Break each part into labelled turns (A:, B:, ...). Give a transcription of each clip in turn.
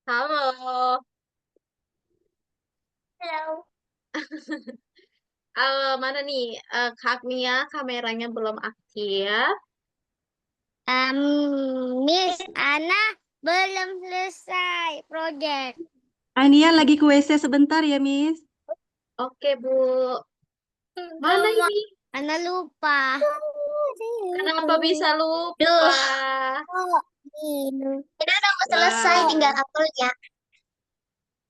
A: Halo,
B: Halo.
A: mana nih? Kak Mia, kameranya belum aktif.
B: Miss Ana belum selesai project.
C: Ania lagi ke WC sebentar ya, Miss.
A: Oke, Bu. Mana ini?
B: Ana lupa.
A: Kenapa bisa lupa?
B: Duh. Ini udah mau selesai, tinggal
A: Wah,
B: apelnya.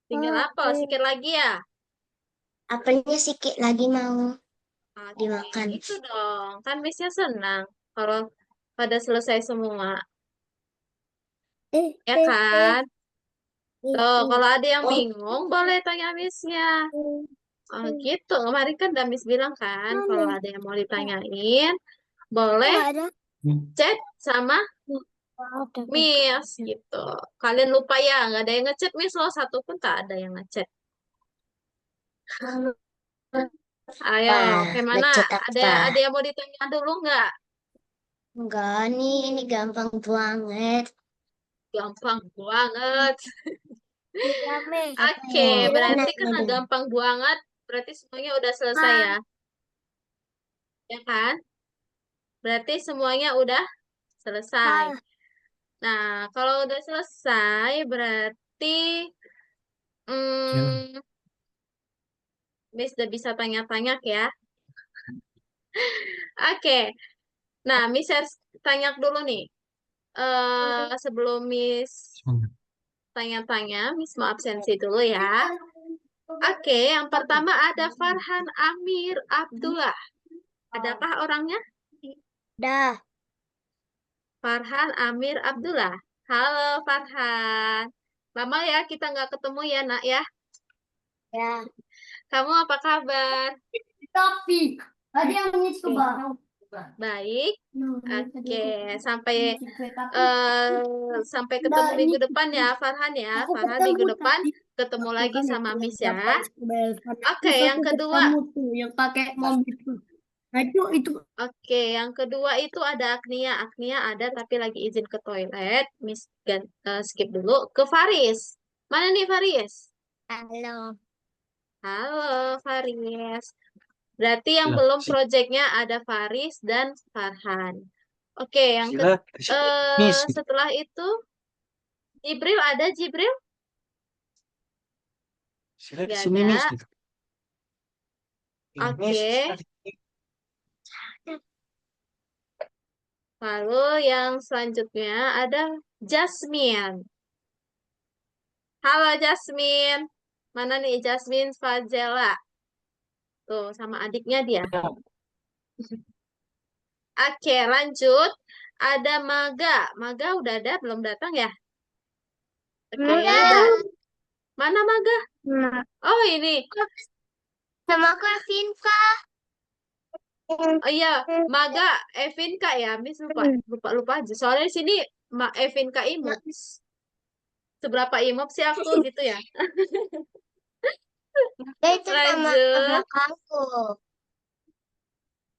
A: tinggal apa? Sikit lagi ya?
B: Apelnya sedikit lagi mau
A: Oke,
B: dimakan.
A: itu dong. Kan Missnya senang kalau pada selesai semua. Ya kan? Tuh, kalau ada yang bingung, boleh tanya Missnya. Oh, gitu. Kemarin kan Damis bilang kan, kalau ada yang mau ditanyain, boleh
B: Enggak ada.
A: chat sama Miss gitu. Kalian lupa ya, nggak ada yang ngechat Miss loh, satu pun tak ada yang ngechat. Ayo,
B: Wah,
A: gimana?
B: ngechat
A: Ada
B: apa?
A: ada yang mau ditanya dulu nggak?
B: Enggak nih, ini gampang banget.
A: Gampang banget.
B: Iya, Me. Apa
A: Oke,
B: ya?
A: berarti
B: Nanya
A: karena
B: dong.
A: gampang banget, berarti semuanya udah selesai ya, ya kan? Berarti semuanya udah selesai.
B: Hal.
A: Nah, kalau udah selesai, berarti hmm, Miss udah bisa tanya-tanya ya. Oke, nah Miss harus tanya dulu nih. Sebelum Miss tanya-tanya, Miss mau absensi dulu ya. Oke, yang pertama ada Farhan Amir Abdullah. Adakah orangnya?
B: Dah.
A: Farhan Amir Abdullah. Halo Farhan. Lama ya kita nggak ketemu ya nak ya.
B: Ya.
A: Kamu apa kabar?
B: Tapi ada yang ngisi ke
A: Oke,
B: barang.
A: baik.
B: Nah, ini tadi
A: Oke,
B: aku
A: sampai
B: ngisi kue tapi
A: sampai
B: nah
A: ketemu
B: ini
A: minggu depan ya Farhan ya.
B: aku
A: Farhan
B: ketemu
A: minggu depan
B: tadi
A: ketemu
B: aku
A: lagi
B: kan
A: sama
B: itu yang
A: Miss ya.
B: siapa itu
A: Oke,
B: aku
A: yang kedua.
B: ketemu tuh yang pakai mom itu. Nah itu
A: Oke, yang kedua itu ada Agnia. Agnia ada tapi lagi izin ke toilet. Miss skip dulu ke Faris. Mana nih Faris?
B: halo.
A: Halo Faris. Berarti yang
C: Sila,
A: belum proyeknya ada Faris dan Farhan. Oke, yang ke
C: sila, sila, Miss.
A: setelah itu Jibril ada Jibril?
C: Sila di
A: Gak
C: sini, Miss.
A: ada.
C: Ini, Miss,
A: Oke.
C: sila di sini.
A: Lalu yang selanjutnya ada Jasmine. Halo Jasmine. Mana nih Jasmine Fazela? Tuh sama adiknya dia. Oke, lanjut. Ada Maga. Maga udah ada, belum datang ya? Oke,
B: Enggak.
A: mana Maga?
B: Nah,
A: Oh, ini.
B: sama aku Vinka.
A: Oh iya, Maga Evinka ya, Miss lupa, lupa, lupa aja. Soalnya di sini Evinka Imut. Seberapa imut sih aku gitu ya.
B: Ya itu nama
A: Lanjut,
B: belakangku.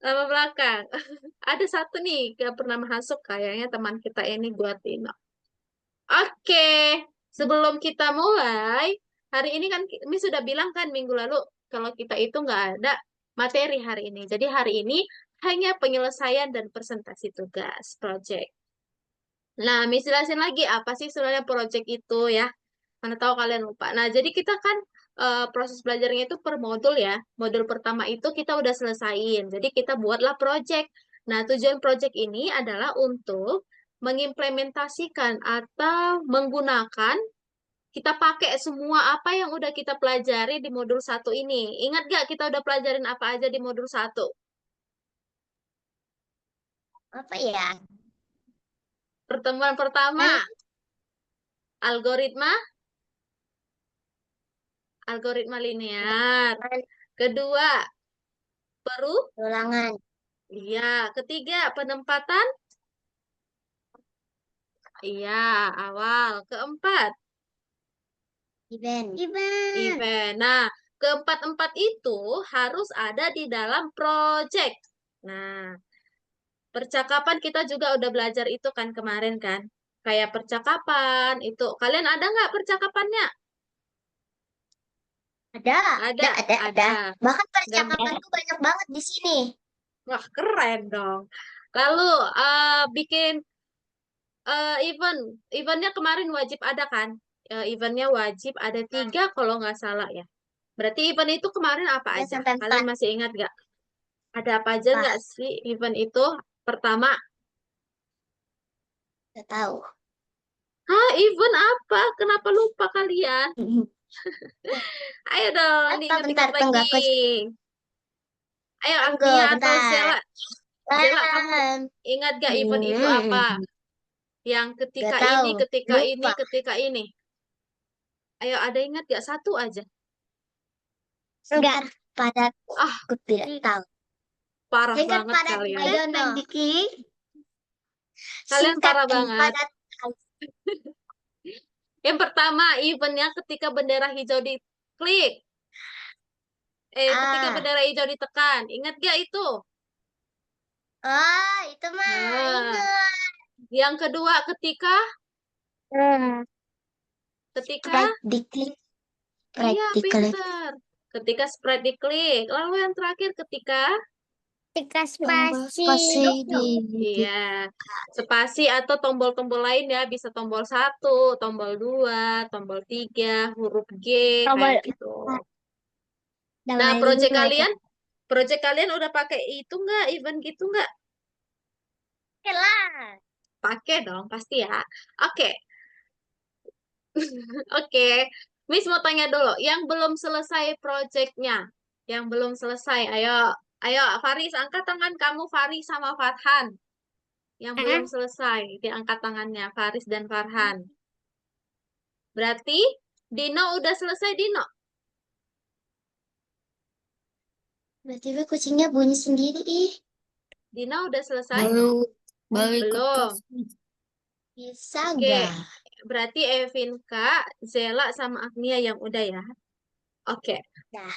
A: nama belakang. Ada satu nih, gak pernah masuk kayaknya teman kita ini Guatino. Oke, sebelum kita mulai, hari ini kan Miss sudah bilang kan minggu lalu kalau kita itu nggak ada materi hari ini. Jadi hari ini hanya penyelesaian dan presentasi tugas project. Nah, Miss jelasin lagi apa sih sebenarnya project itu ya. Mana tahu kalian lupa. Nah, jadi kita kan proses belajarnya itu per modul ya. Modul pertama itu kita udah selesaiin. Jadi kita buatlah project. Nah, tujuan project ini adalah untuk mengimplementasikan atau menggunakan kita pakai semua apa yang udah kita pelajari di modul satu ini. Ingat gak kita udah pelajarin apa aja di modul satu?
B: Apa ya?
A: Pertemuan pertama,
B: Kan
A: algoritma, algoritma linear. Kedua, peru.
B: ulangan
A: Iya. Ketiga, penempatan. Iya, awal. Keempat,
B: event.
A: event. Nah, keempat-empat itu harus ada di dalam project. Nah, percakapan kita juga udah belajar itu kan kemarin kan. kayak percakapan itu. Kalian ada nggak percakapannya?
B: Ada,
A: Ada,
B: ada. Bahkan
A: Gam-
B: percakapanku banyak banget di sini.
A: Wah, keren dong. Lalu bikin eventnya kemarin wajib ada kan? Eventnya wajib ada 3 kalau nggak salah ya. Berarti event itu kemarin apa
B: 3
A: aja?
B: sampai
A: Kalian
B: 4.
A: masih ingat nggak? Ada apa aja
B: Apa?
A: nggak sih event itu? Pertama,
B: Gak tahu.
A: event apa? Kenapa lupa kalian? Ayo dong,
B: Apa? Bentar,
A: diingat-ingat lagi.
B: tunggu aku.
A: Ayo
B: Tunggu,
A: Agnia atau
B: bentar.
A: Zela. Zela, kamu ingat gak event itu apa? Yang
B: Gak
A: ketika ini,
B: tahu.
A: ketika ini,
B: Lupa.
A: ketika ini. Ayo, ada ingat gak? Satu aja.
B: Enggak. Pada
A: Ah,
B: aku tidak tahu.
A: parah
B: Singkat
A: banget
B: padat,
A: kalian.
B: I don't know.
A: Kalian
B: Singkat
A: parah
B: dan
A: banget.
B: padat.
A: Yang pertama, eventnya ketika bendera hijau diklik. Ketika
B: Ah,
A: bendera hijau ditekan. Ingat gak itu?
B: oh, itu mah
A: Nah,
B: ingat.
A: yang kedua, ketika
B: Hmm.
A: ketika
B: Sprite diklik. Sprite
A: iya,
B: diklik.
A: pinter. Ketika spread diklik. Lalu yang terakhir ketika
B: Ketika spasi.
A: iya, spasi atau tombol-tombol lain ya, bisa tombol 1, tombol 2, tombol 3, huruf G,
B: Tombol
A: kayak gitu.
B: 4.
A: Nah,
B: Tombol
A: project
B: 5.
A: kalian, project kalian udah pakai itu nggak, event gitu nggak?
B: Oke lah.
A: Pakai dong, pasti ya. Oke, oke. Miss mau tanya dulu, yang belum selesai projectnya, yang belum selesai, ayo, ayo, Faris, angkat tangan kamu, Faris sama Farhan. Yang belum selesai, diangkat tangannya, Faris dan Farhan. Berarti Dino udah selesai, Dino.
B: Tiba-tiba kucingnya bunyi sendiri.
A: Dino udah selesai?
B: Baru ikut
A: Belum.
B: kelas. Bisa
A: Oke,
B: gak?
A: berarti Evinka, Zela, sama Agnia yang udah ya. Oke.
B: Dah.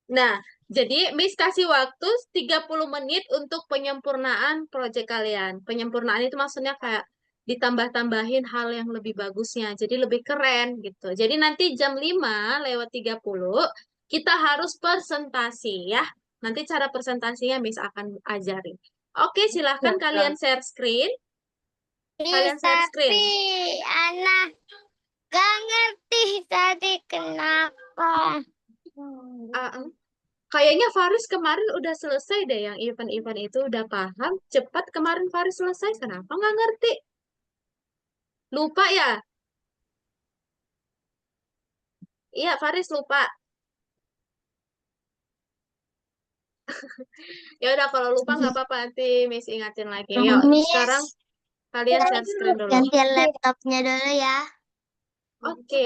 A: Nah, jadi Miss kasih waktu 30 menit untuk penyempurnaan proyek kalian. Penyempurnaan itu maksudnya kayak ditambah-tambahin hal yang lebih bagusnya. Jadi lebih keren gitu. Jadi nanti jam 5:30 kita harus presentasi ya. Nanti cara presentasinya Miss akan ajarin. Oke, silahkan kalian share screen. Kalian share screen.
B: Tapi anak gak ngerti tadi kenapa.
A: Ah, kayaknya Faris kemarin udah selesai deh yang event-event itu udah paham. Cepat kemarin Faris selesai. Kenapa nggak ngerti? Lupa ya? Iya, Faris lupa. Ya udah kalau lupa nggak apa-apa nanti Miss ingatin lagi. Yuk, sekarang
B: Miss,
A: kalian share screen dulu.
B: ganti laptopnya dulu ya.
A: Oke.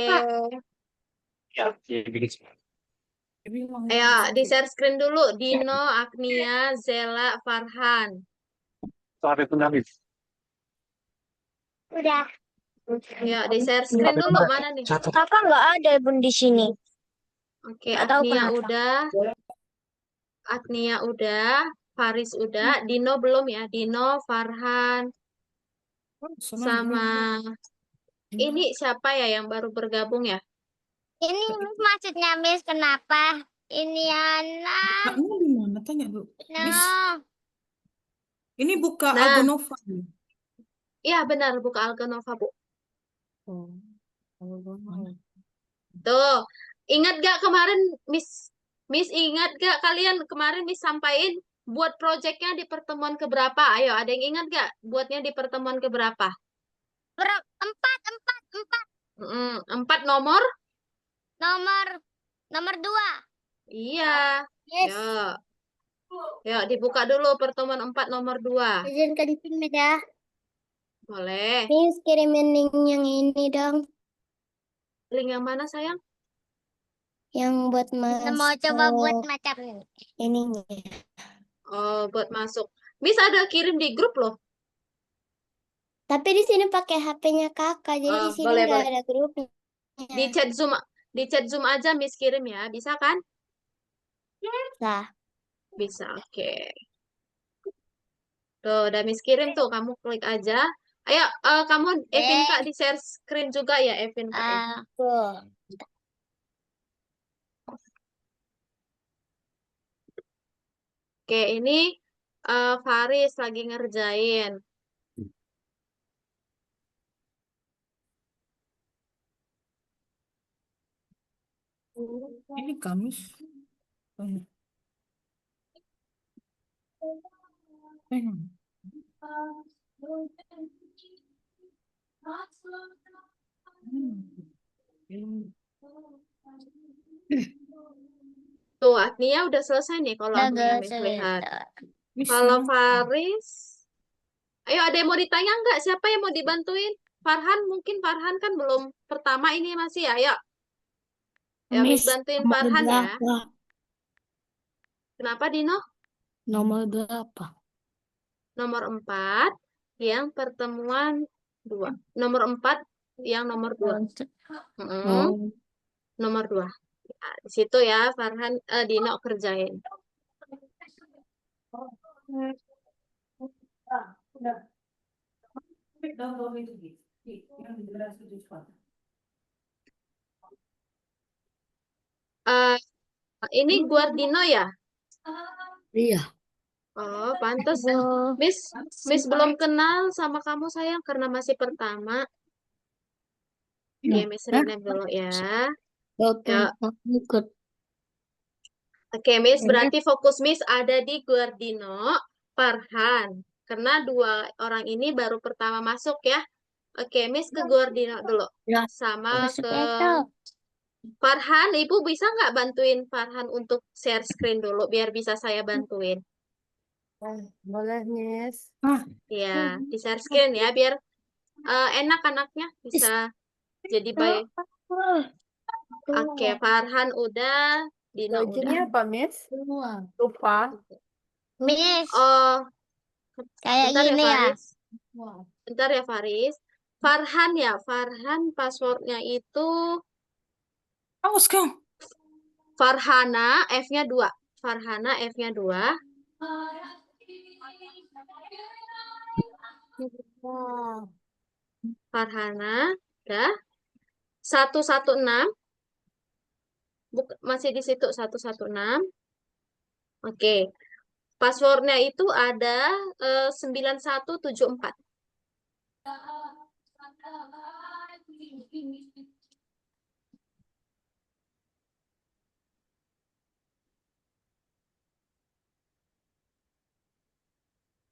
A: Ayo, di share screen dulu. Dino, Agnia, Zela, Farhan.
B: Udah.
A: Ayo, di share screen dulu. Mana nih?
B: Kakak nggak ada bun di sini.
A: Oke,
B: Nggak tahu
A: Agnia
B: kenapa.
A: udah. Agnia udah. Faris udah. Dino belum ya? Dino, Farhan, sama ini siapa ya yang baru bergabung ya?
B: Ini maksudnya Miss kenapa? Ini anak.
D: Kakaknya di mana? Tanya dulu. Miss,
B: No.
D: ini buka
A: Nah,
D: Algonova.
A: iya benar buka Alganova, Bu.
D: Oh, Algonova.
A: Tuh, ingat gak kemarin Miss Miss ingat gak kalian kemarin Miss sampaikan buat proyeknya di pertemuan keberapa? Ayo, ada yang ingat gak buatnya di pertemuan keberapa?
B: Empat.
A: 4 nomor?
B: Nomor 2.
A: Iya.
B: Yes.
A: Yuk. Yuk, dibuka dulu pertemuan 4 nomor 2.
B: Izin ke di sini dah.
A: Boleh.
B: Miss kirimin link yang ini dong.
A: Link yang mana, sayang?
B: Yang buat masuk. Mau coba buat macam ininya.
A: Oh, buat masuk. Miss ada kirim di grup loh.
B: Tapi di sini pakai HP-nya kakak, jadi
A: Oh,
B: di sini
A: boleh,
B: nggak
A: boleh.
B: ada grupnya.
A: Di chat Zoom aja Miss kirim ya. Bisa kan?
B: Nah,
A: Bisa. Oke. Tuh, udah Miss kirim tuh. Kamu klik aja. Ayo, kamu Evinka di share screen juga ya, Evinka ya.
B: Aku.
A: Oke, ini Faris lagi ngerjain.
D: Ini Kamis. Hmm.
A: Tuh, Agnia udah selesai nih kalau
B: Udah
A: Agnia
B: gak
A: lihat.
D: Miss,
A: Kalau
D: ini.
A: Faris, ayo ada yang mau ditanya nggak? Siapa yang mau dibantuin? Farhan, mungkin Farhan kan belum pertama ini masih ya. Ayo, ya Miss bantuin
B: nomor
A: Farhan ya.
B: berapa?
A: Kenapa Dino?
B: Nomor berapa?
A: Nomor 4 yang pertemuan 2. Nomor 4 yang nomor 2.
B: Oh.
A: Nomor 2. Ya, di situ ya Farhan Dino kerjain. Eh, ini Guardino ya?
B: Iya.
A: Oh, pantas. Miss belum kenal sama kamu sayang karena masih pertama. Oke, Miss rename dulu ya. Ya.
B: Ikut.
A: Oke, Miss berarti fokus Miss ada di Guardino, Farhan. Karena dua orang ini baru pertama masuk ya. Oke, Miss ke Guardino dulu.
B: Ya.
A: Sama
B: Masuk
A: ke
B: itu.
A: Farhan. Ibu bisa nggak bantuin Farhan untuk share screen dulu biar bisa saya bantuin.
B: Boleh, Miss.
A: Ya, di share screen ya biar enak anaknya bisa jadi baik. Oke, Farhan udah, Dino udah.
D: apa, Miss? Lupa.
B: Miss,
A: Oh,
B: kayak
A: bentar ya
B: gini ya.
A: Faris. Bentar ya Faris. Farhan ya, Farhan passwordnya itu
D: Awas kau.
A: Farhana, F-nya 2. Farhana, F-nya 2. Farhana, udah. 116. Masih di situ 116. Oke. Passwordnya itu ada 9174.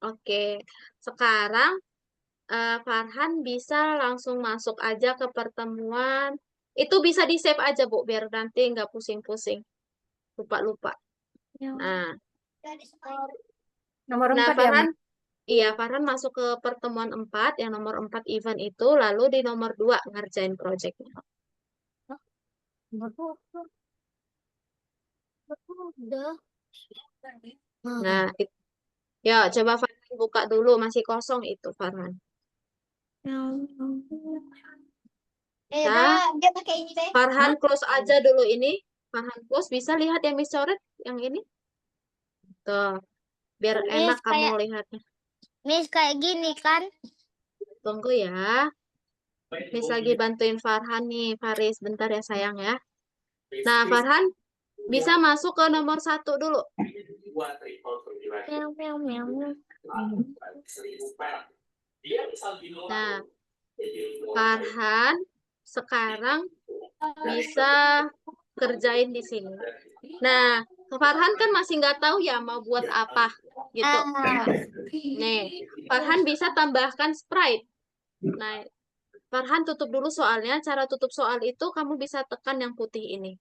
A: Oke, sekarang Farhan bisa langsung masuk aja ke pertemuan. Itu bisa di-save aja, Bu, biar nanti nggak pusing-pusing. Lupa-lupa. Nah,
D: Nomor
A: nah
D: 4 ya,
A: Farhan,
D: Miss?
A: iya, Farhan masuk ke pertemuan 4, yang nomor 4 event itu, lalu di nomor 2 ngerjain projectnya. Nah, ya coba Farhan buka dulu, masih kosong itu Farhan. Nah,
B: Dia pakai ini deh.
A: Farhan close aja dulu ini. Farhan close, bisa lihat yang Miss coret yang ini? Tuh, biar enak kamu lihatnya.
B: Miss kayak gini kan?
A: Tunggu ya. Miss lagi bantuin Farhan nih, Faris. Bentar ya sayang ya. Nah, Farhan bisa masuk ke nomor 1 dulu.
B: Meow, meow, meow, meow.
A: Nah, Farhan sekarang bisa kerjain di sini. Nah, Farhan kan masih nggak tahu ya mau buat apa gitu. Nih, Farhan bisa tambahkan sprite. Nah, Farhan tutup dulu soalnya. Cara tutup soal itu kamu bisa tekan yang putih ini.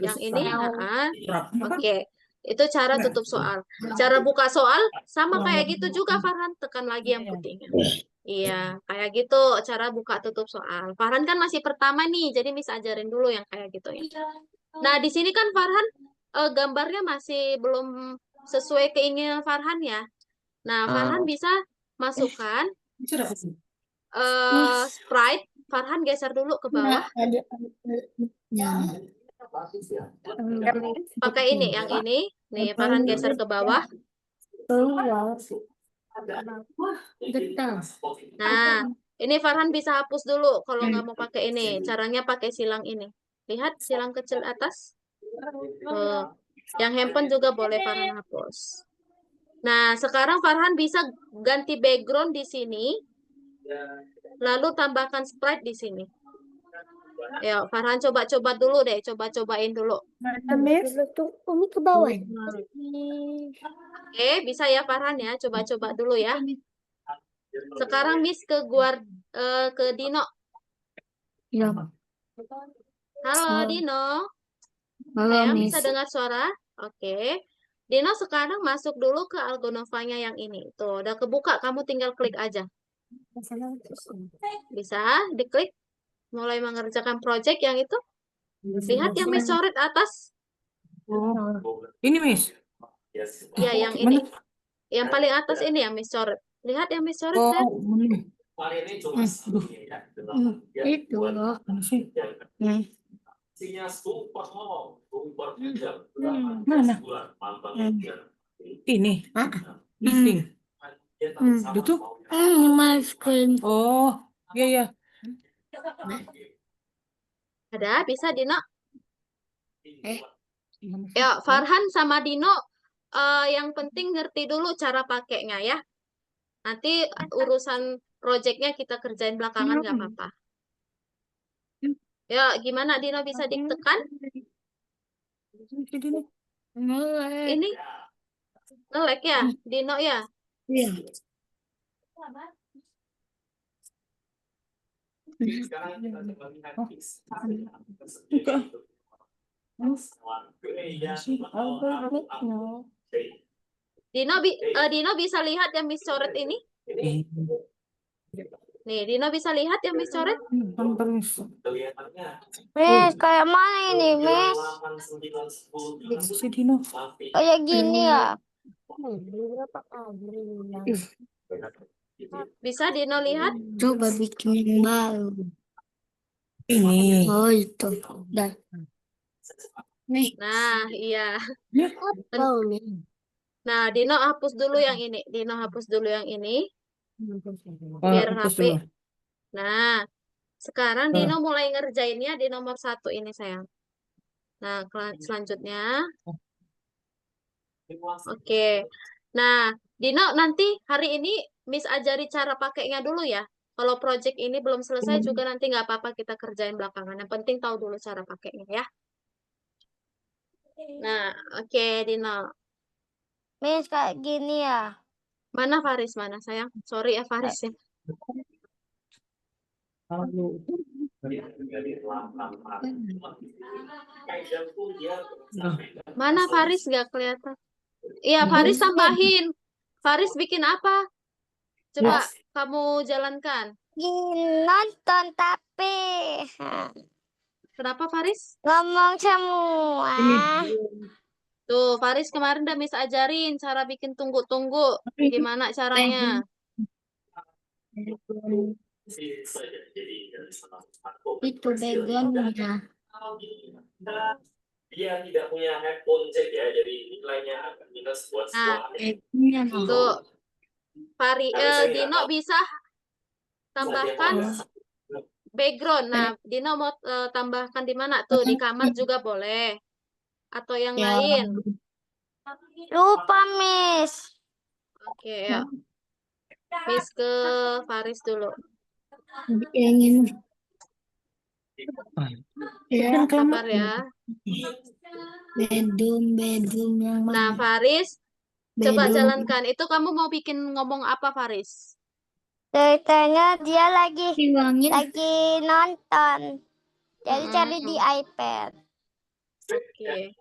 A: Yang ini, Oke. Itu cara tutup soal. Cara buka soal sama kayak gitu juga Farhan. Tekan lagi yang putihnya. Iya, kayak gitu cara buka tutup soal. Farhan kan masih pertama nih, jadi Miss ajarin dulu yang kayak gitu ya. Nah, di sini kan Farhan gambarnya masih belum sesuai keinginan Farhan ya. Nah, Farhan bisa masukkan sprite. Farhan geser dulu ke bawah. Pakai ini, yang ini. Nih, Farhan geser ke bawah.
D: Getah.
A: Nah, ini Farhan bisa hapus dulu kalau nggak mau pakai ini. Caranya pakai silang ini. Lihat silang kecil atas. Tuh. Yang handphone juga boleh Farhan hapus. Nah, sekarang Farhan bisa ganti background di sini, lalu tambahkan sprite di sini. Ya, Farhan coba-coba dulu deh, coba-cobain dulu.
D: Mana, Miss?
B: Umi ke bawah.
A: Oke, bisa ya Farhan ya, coba-coba dulu ya. Sekarang Miss ke Dino.
D: Ya.
A: Halo Dino,
D: Halo,
A: sayang
D: Miss.
A: bisa dengar suara? Oke. Dino sekarang masuk dulu ke Algonovanya yang ini. Tuh, udah kebuka, kamu tinggal klik aja. Bisa diklik, mulai mengerjakan project yang itu. Lihat yang Miss coret atas.
D: Oh. Ini, Miss.
A: Ya, yang
D: Mana?
A: ini. Yang paling atas ini yang Miss coret. Lihat yang Miss coret,
D: Oh,
A: sayang.
D: ini. Itu loh. Mana sih? Mana? Ini. Meeting. Itu tuh. Oh, iya ya.
A: Ada, bisa Dino.
D: Gimana sih?
A: Ya, Farhan sama Dino, yang penting ngerti dulu cara pakainya ya. Nanti urusan projectnya kita kerjain belakangan nggak apa-apa. Ya, gimana Dino bisa ditekan? Ini nge-lag ya, Dino ya.
D: Iya. Enggak.
A: Dino bisa lihat yang Miss coret ini? Nih, Dino bisa lihat yang Miss coret?
B: Miss, kayak mana ini, Miss?
D: Si Dino.
B: Kayak gini ya?
A: Bisa Dino lihat?
B: Coba bikin yang baru.
D: Ini.
B: Oh, itu. Dah. Nih.
A: Nah, iya.
B: Apa, Umi?
A: Nah, Dino hapus dulu yang ini. Dino hapus dulu yang ini.
D: Oh,
A: Biar
D: hapus
A: rapi.
D: dulu.
A: Nah, sekarang Dino mulai ngerjainnya di nomor 1 ini, sayang. Nah, selanjutnya. Oke. Nah, Dino nanti hari ini Miss ajari cara pakainya dulu ya. Kalau project ini belum selesai juga nanti nggak apa-apa kita kerjain belakangan. Yang penting tahu dulu cara pakainya ya. Nah, oke Dino.
B: Miss, kayak gini ya?
A: Mana Faris? Mana sayang? Sorry ya Faris ya. Mana Faris nggak kelihatan? Iya, Faris tambahin. Faris bikin apa? Coba kamu jalankan.
B: Nonton tapi
A: Kenapa Faris?
B: ngomong semua.
A: Tuh, Faris kemarin udah Miss ajarin cara bikin tunggu-tunggu. Gimana caranya?
B: Itu backgroundnya.
E: Dia tidak punya handphone jack ya, jadi nilainya akan minus buat
A: Nah,
E: sekolah.
A: tuh, Dino bisa tambahkan background. Nah, Dino mau tambahkan di mana? Tuh, di kamar juga boleh. Atau yang lain.
B: Lupa, Miss.
A: Oke, ya. Miss ke Faris dulu.
B: Yang ini.
D: Ya,
A: Sabar ya.
B: Bedroom yang mana?
A: Nah, Faris, coba
B: Bedroom.
A: jalankan. Itu kamu mau bikin ngomong apa, Faris?
B: Ceritanya dia lagi nonton. Jadi cari di iPad.
A: Oke.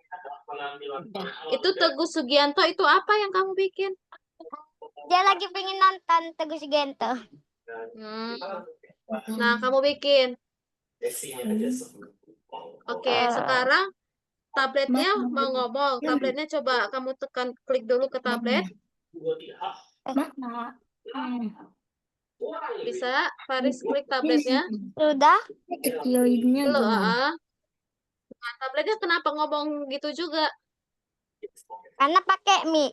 A: Itu Teguh Sugianto itu apa yang kamu bikin?
B: Dia lagi pengen nonton Teguh Sugianto.
A: Nah, kamu bikin. Oke, sekarang tabletnya mau ngomong. Tabletnya coba kamu tekan, klik dulu ke tablet. Bisa, Faris klik tabletnya.
B: Sudah?
A: Belum. Nah, tabletnya kenapa ngomong gitu juga?
B: Karena pakai mic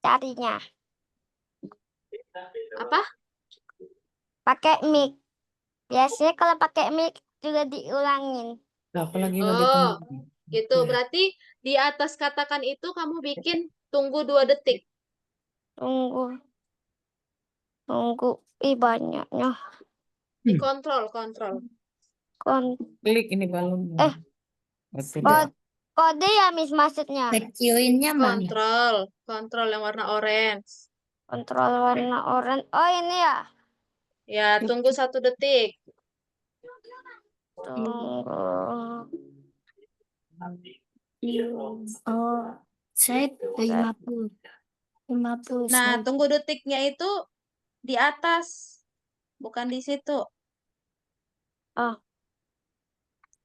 B: carinya.
A: Apa?
B: Pakai mic. Biasanya kalau pakai mic juga diulangin.
D: Lah, aku lagi
A: Oh,
D: tunggu.
A: gitu. Berarti di atas katakan itu kamu bikin tunggu 2 detik.
B: Tunggu. Tunggu. Ih, banyaknya.
A: Dikontrol, kontrol.
B: Kon
D: Klik ini balon.
B: Eh. Kode ya, Miss, maksudnya.
F: Kecilnya mana?
A: Kontrol, kontrol yang warna orange.
B: Kontrol warna oranye. Oh, ini ya.
A: Ya, tunggu 1 detik.
B: Tunggu.
F: Oh, saya 50. 50.
A: Nah, tunggu detiknya itu di atas, bukan di situ.
B: Oh.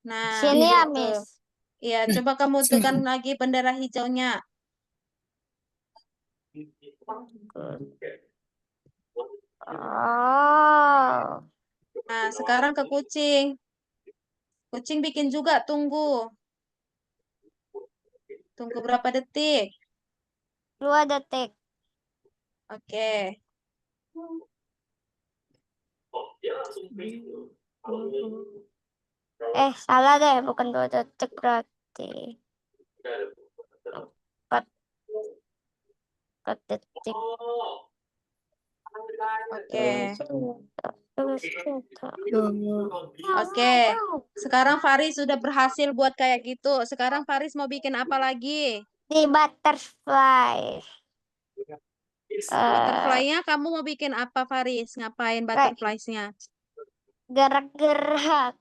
A: Nah,
B: Sini ya,
A: gitu.
B: Miss.
A: Iya, coba kamu tekan lagi bendera hijaunya.
B: Oh.
A: Nah, sekarang ke kucing. Kucing bikin juga tunggu. Tunggu berapa detik?
B: 2 detik.
A: Oke.
B: Salah deh, bukan 2 detik berarti. 4 detik.
A: Oke. Oke. Sekarang Faris sudah berhasil buat kayak gitu. Sekarang Faris mau bikin apa lagi?
B: Di butterfly.
A: Butterfly-nya kamu mau bikin apa, Faris? Ngapain butterfly-nya?
B: Gerak-gerak.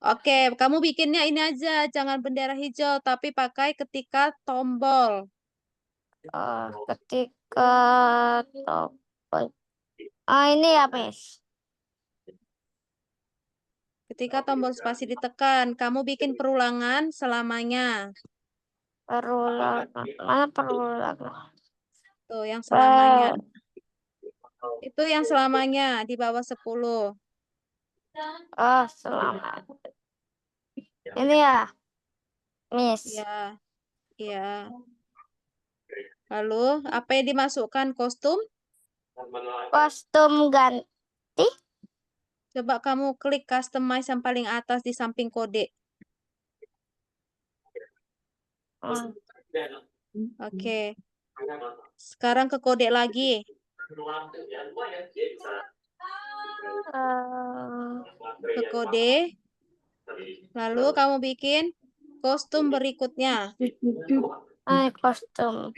A: Oke, kamu bikinnya ini aja. Jangan bendera hijau, tapi pakai ketika tombol.
B: Ketika tombol. Ini ya, Miss.
A: Ketika tombol spasi ditekan, kamu bikin perulangan selamanya.
B: Perulangan. Mana perulangan?
A: Tuh, yang selamanya. Itu yang selamanya di bawah 10.
B: Oh, selamanya. Ini ya, Miss.
A: Iya. Iya. Lalu, apa yang dimasukkan? Kostum?
B: Kostum ganti.
A: Coba kamu klik customize yang paling atas di samping kode. Oke. Sekarang ke kode lagi. Ke kode. Lalu kamu bikin kostum berikutnya.
B: Kostum.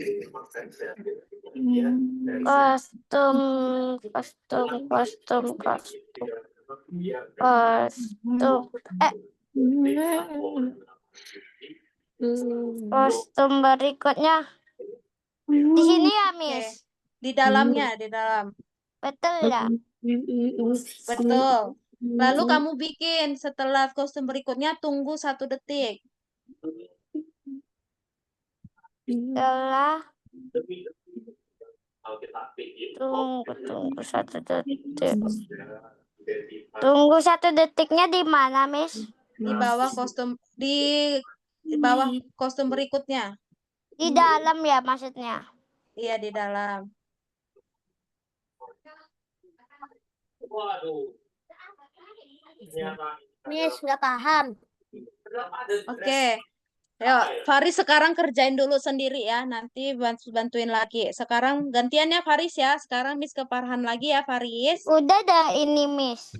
B: Kostum berikutnya. Di sini ya, Miss.
A: Di dalamnya, di dalam.
B: Betul ya?
A: Betul. Lalu kamu bikin setelah kostum berikutnya tunggu 1 detik.
B: Setelah tunggu 1 detik. Tunggu 1 detiknya di mana, Miss?
A: Di bawah kostum berikutnya.
B: Di dalam ya maksudnya.
A: Iya, di dalam.
B: Miss, nggak paham.
A: Oke. Ayo, Faris sekarang kerjain dulu sendiri ya. Nanti bantuin lagi. Sekarang gantiannya Faris ya. Sekarang Miss ke Farhan lagi ya, Faris.
B: Udah dah ini, Miss.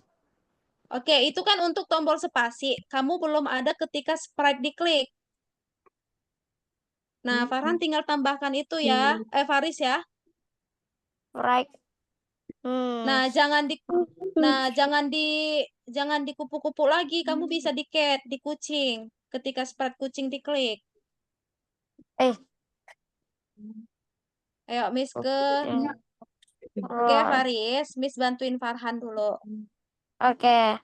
A: Oke, itu kan untuk tombol spasi. Kamu belum ada ketika sprite diklik. Nah, Farhan tinggal tambahkan itu ya. Faris ya.
B: Right.
A: Nah, jangan dikupu-kupu lagi. Kamu bisa di kucing. Ketika sprite kucing diklik. Ayo, Miss ke Oke, Faris. Miss bantuin Farhan dulu.
B: Oke.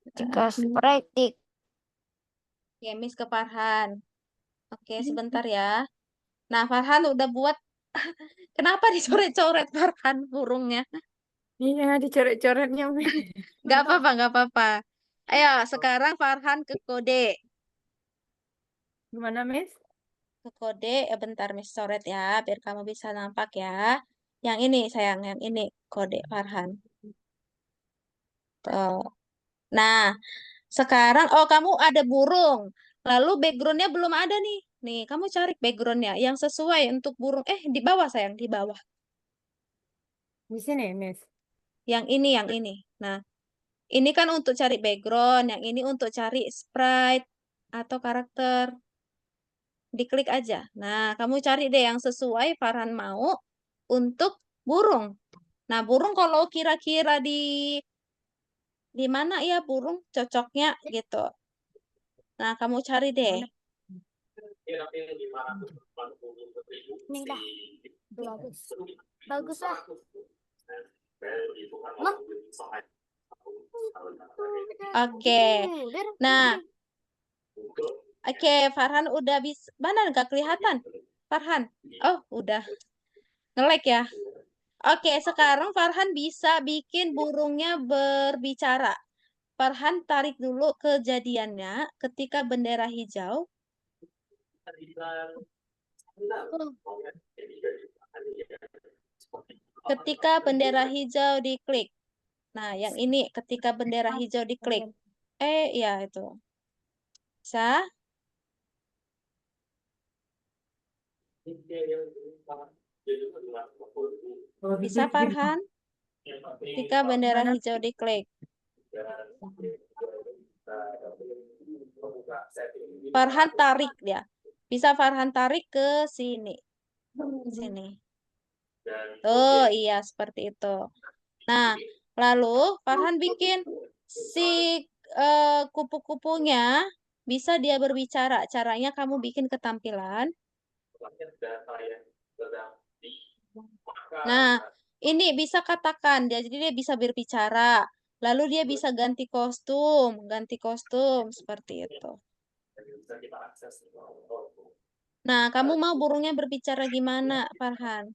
B: Ketika sprite
A: Oke, Miss ke Farhan. Oke, sebentar ya. Nah, Farhan udah buat. Kenapa dicoret-coret Farhan burungnya?
C: Iya, dicoret-coretnya.
A: Gak apa-apa, gak apa-apa. Ayo, sekarang Farhan ke kode.
C: Gimana, Miss?
A: Ke kode, bentar Miss coret ya, biar kamu bisa nampak ya. Yang ini sayang, yang ini kode Farhan. Tuh. Nah, sekarang kamu ada burung. Lalu backgroundnya belum ada nih. Nih, kamu cari backgroundnya yang sesuai untuk burung. Di bawah sayang, di bawah.
C: Di sini, Miss.
A: Yang ini, yang ini. Nah, ini kan untuk cari background, yang ini untuk cari sprite atau karakter. Diklik aja. Nah, kamu cari deh yang sesuai Farhan mau untuk burung. Nah, burung kalau kira-kira di mana ya burung cocoknya gitu. Nah, kamu cari deh.
E: Kira-kira 540.000
B: Ini dah. Bagus. Bagus lah.
A: Oke. Nah, oke, Farhan udah bisa. Mana nggak kelihatan? Farhan. Oh, udah. Nge-lag ya. Oke, sekarang Farhan bisa bikin burungnya berbicara. Farhan tarik dulu kejadiannya ketika bendera hijau. Ketika bendera hijau diklik. Nah, yang ini ketika bendera hijau diklik. Ya itu. Bisa? Bisa Farhan? Ketika bendera hijau diklik. Farhan tarik dia. Bisa Farhan tarik ke sini. Sini. Oh iya, seperti itu. Nah, lalu Farhan bikin si kupu-kupunya bisa dia berbicara. Caranya kamu bikin ketampilan. Nah, ini bisa katakan dia, jadi dia bisa berbicara. Lalu dia bisa ganti kostum seperti itu. Nah, kamu mau burungnya berbicara gimana, Farhan?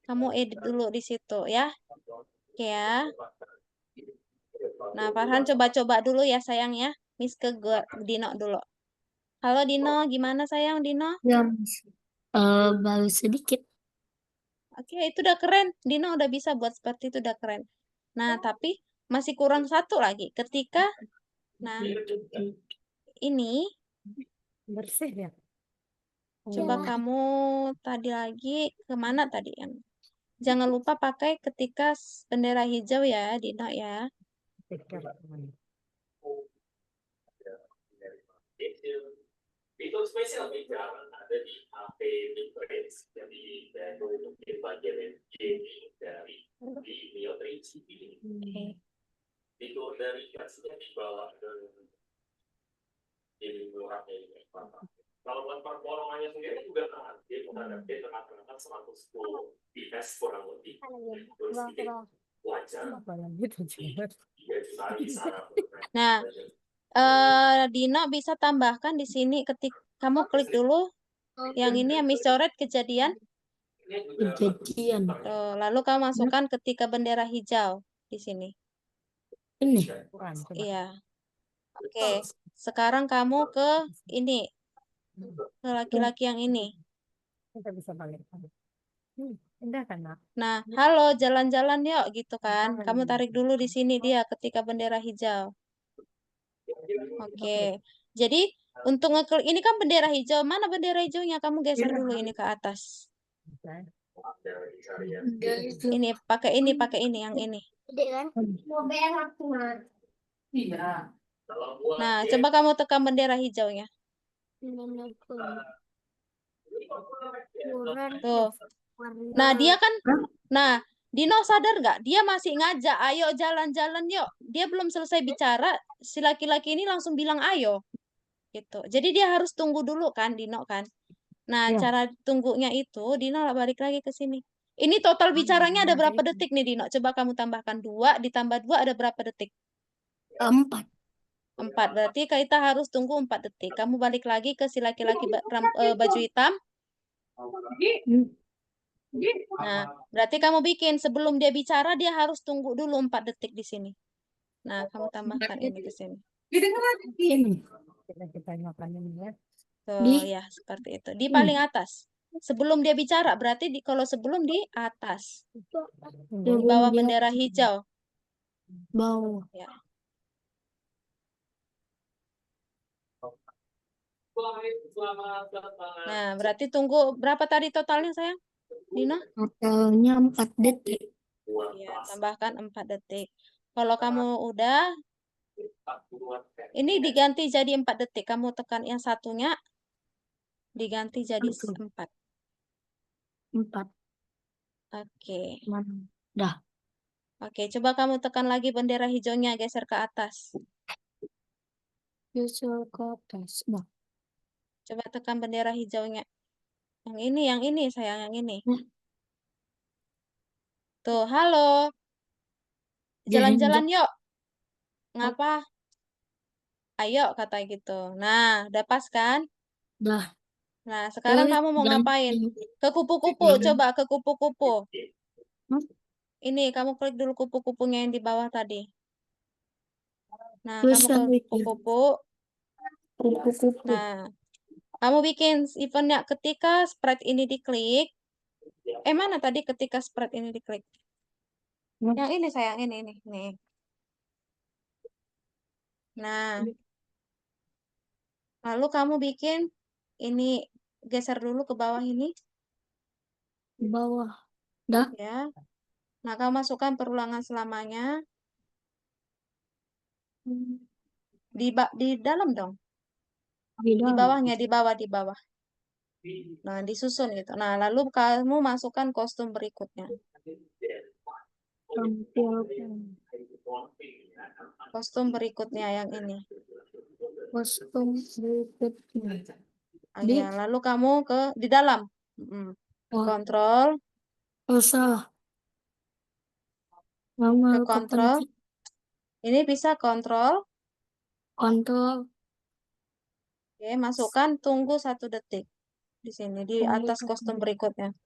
A: Kamu edit dulu di situ ya. Oke ya. Nah, Farhan coba-coba dulu ya sayang ya. Miss ke Dino dulu. Halo Dino, gimana sayang Dino?
F: Ya, Miss. Baru sedikit.
A: Oke, itu udah keren. Dino udah bisa buat seperti itu, udah keren. Nah, tapi masih kurang satu lagi. Ketika, nah, ini,
C: Bersih ya.
A: coba kamu tadi lagi, kemana tadi yang? Jangan lupa pakai ketika bendera hijau ya, Dino ya.
E: Itu spesial bicara ada di HP Pinterest, jadi itu bagian dari Mio 3 ini. Itu dari kasihnya dibawa ke jadi murahnya ini. Kalau buat performanya sendiri juga dia menghadapi tengah-tengah 110 fps kurang lebih. Terus wajar.
A: Nah, Dino bisa tambahkan di sini ketika kamu klik dulu yang ini yang Miss coret kejadian.
F: Kejadian.
A: Lalu kamu masukkan ketika bendera hijau di sini.
F: Ini.
A: Iya. Oke. Sekarang kamu ke ini. Ke laki-laki yang ini.
C: Kita bisa balik. Indah kan, Nak?
A: Nah, halo jalan-jalan yuk gitu kan. Kamu tarik dulu di sini dia ketika bendera hijau. Oke. Jadi untuk ngeklik ini kan bendera hijau. Mana bendera hijaunya? Kamu geser dulu ini ke atas. Ini pakai ini yang ini. Nah, coba kamu tekan bendera hijaunya. Tuh. Nah, dia kan Dino sadar nggak? Dia masih ngajak, ayo jalan-jalan yuk. Dia belum selesai bicara, si laki-laki ini langsung bilang ayo. Gitu. Jadi dia harus tunggu dulu kan, Dino kan. Nah,
C: Ya.
A: cara tunggunya itu, Dino balik lagi ke sini. Ini total bicaranya ada berapa detik nih, Dino? Coba kamu tambahkan 2, ditambah 2 ada berapa detik?
F: 4.
A: 4. Berarti kita harus tunggu 4 detik. Kamu balik lagi ke si laki-laki baju hitam. Nah, berarti kamu bikin sebelum dia bicara, dia harus tunggu dulu 4 detik di sini. Nah, kamu tambahkan ini ke sini.
F: Ini.
C: Kita makan ini ya.
A: Tuh, ya, seperti itu. Di paling atas. Sebelum dia bicara, berarti kalau sebelum di atas. Di
F: Sebelum
A: bawah
F: dia
A: bendera hijau.
F: bawah.
A: Ya. Nah, berarti tunggu berapa tadi totalnya, sayang? Dina?
F: Totalnya 4 detik.
A: Ya, tambahkan 4 detik. Kalau kamu udah, ini diganti jadi 4 detik. Kamu tekan yang satunya, diganti jadi
F: Oke.
A: 4.
F: 4.
A: Oke.
F: Dah.
A: Oke, coba kamu tekan lagi bendera hijaunya, geser ke atas.
F: Geser ke atas. Dah.
A: Coba tekan bendera hijaunya. Yang ini sayang, yang ini.
F: Nah.
A: Tuh, halo. Jalan-jalan yuk. Ngapa? Ayo, kata gitu. Nah, udah pas kan?
F: Dah.
A: Nah, sekarang
F: Terus
A: kamu mau ngapain? Ke kupu-kupu, coba ke kupu-kupu. Ini, kamu klik dulu kupu-kupunya yang di bawah tadi. Nah,
F: Terus
A: kamu ke kupu-kupu.
F: kupu-kupu.
A: Nah, kamu bikin eventnya ketika sprite ini diklik. Mana tadi ketika sprite ini diklik? Yang ini sayang, ini. Nih. Nah, lalu kamu bikin ini, geser dulu ke bawah ini.
F: Di bawah. Dah.
A: Ya. Nah, kamu masukkan perulangan selamanya. Di dalam dong. Di bawahnya, di bawah. Nah, disusun gitu. Nah, lalu kamu masukkan kostum berikutnya. Kostum berikutnya yang ini.
F: Kostum berikutnya.
A: Ya, lalu kamu di dalam. Kontrol.
F: Salah.
A: Ke kontrol. Ini bisa kontrol.
F: Kontrol.
A: Oke, masukkan tunggu 1 detik. Di sini, di atas kostum berikutnya.